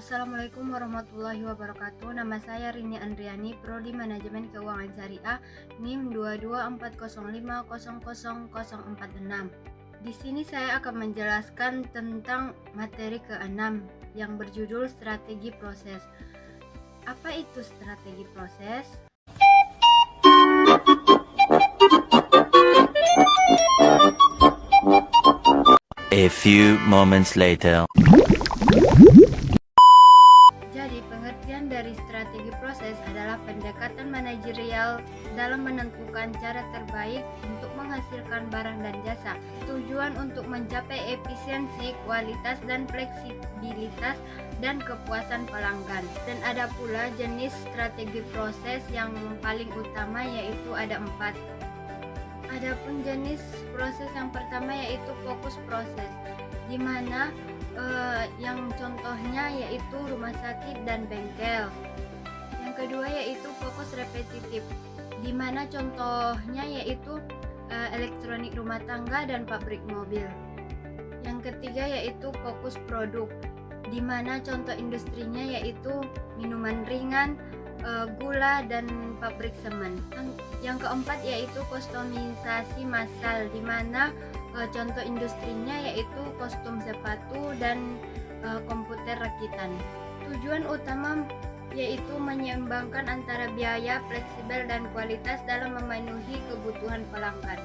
Assalamualaikum warahmatullahi wabarakatuh. Nama saya Rini Andriani, Prodi Manajemen Keuangan Syariah, NIM 2240000046. Di sini saya akan menjelaskan tentang materi ke-6 yang berjudul strategi proses. Apa itu strategi proses? A few moments later. Jadi, pengertian dari strategi proses adalah pendekatan manajerial dalam menentukan cara terbaik untuk menghasilkan barang dan jasa. Tujuan untuk mencapai efisiensi, kualitas, dan fleksibilitas dan kepuasan pelanggan. Dan ada pula jenis strategi proses yang paling utama, yaitu ada 4. Adapun jenis proses yang pertama yaitu fokus proses, di mana yang contohnya yaitu rumah sakit dan bengkel. Yang kedua yaitu fokus repetitif, di mana contohnya yaitu elektronik rumah tangga dan pabrik mobil. Yang ketiga yaitu fokus produk, di mana contoh industrinya yaitu minuman ringan, gula, dan pabrik semen. Yang keempat yaitu kustomisasi massal, di mana contoh industrinya yaitu kostum sepatu dan komputer rakitan. Tujuan utama yaitu menyeimbangkan antara biaya, fleksibel, dan kualitas dalam memenuhi kebutuhan pelanggan.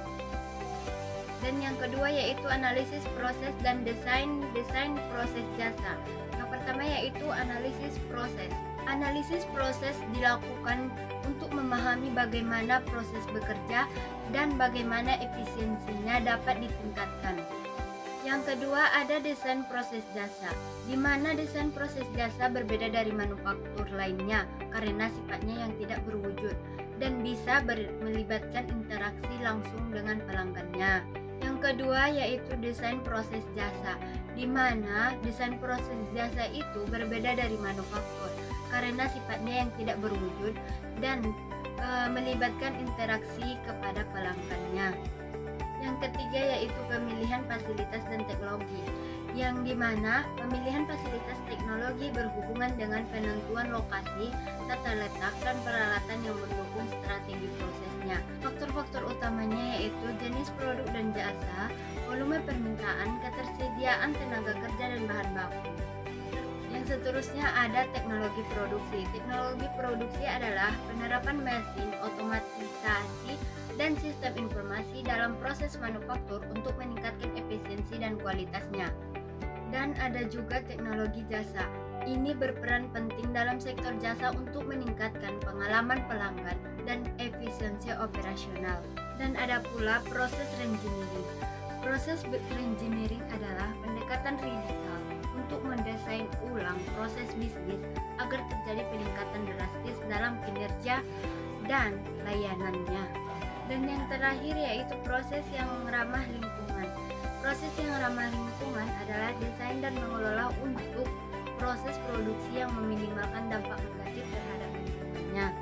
Dan yang kedua yaitu analisis proses dan desain proses jasa. Yang pertama yaitu analisis proses. Analisis proses dilakukan untuk memahami bagaimana proses bekerja dan bagaimana efisiensinya dapat ditingkatkan. Yang kedua ada desain proses jasa, di mana desain proses jasa berbeda dari manufaktur lainnya karena sifatnya yang tidak berwujud dan bisa melibatkan interaksi langsung dengan pelanggannya. Yang kedua yaitu desain proses jasa, di mana desain proses jasa itu berbeda dari manufaktur karena sifatnya yang tidak berwujud dan melibatkan interaksi kepada pelanggannya. Yang ketiga yaitu pemilihan fasilitas dan teknologi, yang dimana pemilihan fasilitas teknologi berhubungan dengan penentuan lokasi, tata letak, dan peralatan yang mendukung strategi prosesnya. Faktor-faktor utamanya yaitu jenis produk dan jasa, volume permintaan, ketersediaan tenaga kerja dan bahan baku. Yang seterusnya ada teknologi produksi. Teknologi produksi adalah penerapan mesin, otomatisasi, dan sistem informasi dalam proses manufaktur untuk meningkatkan efisiensi dan kualitasnya. Dan ada juga teknologi jasa. Ini berperan penting dalam sektor jasa untuk meningkatkan pengalaman pelanggan dan efisiensi operasional. Dan ada pula proses reengineering. Proses reengineering adalah pendekatan radikal untuk mendesain ulang proses bisnis agar terjadi peningkatan drastis dalam kinerja dan layanannya. Dan yang terakhir yaitu proses yang ramah lingkungan. Proses yang ramah lingkungan adalah desain dan mengelola untuk proses produksi yang meminimalkan dampak negatif terhadap lingkungannya.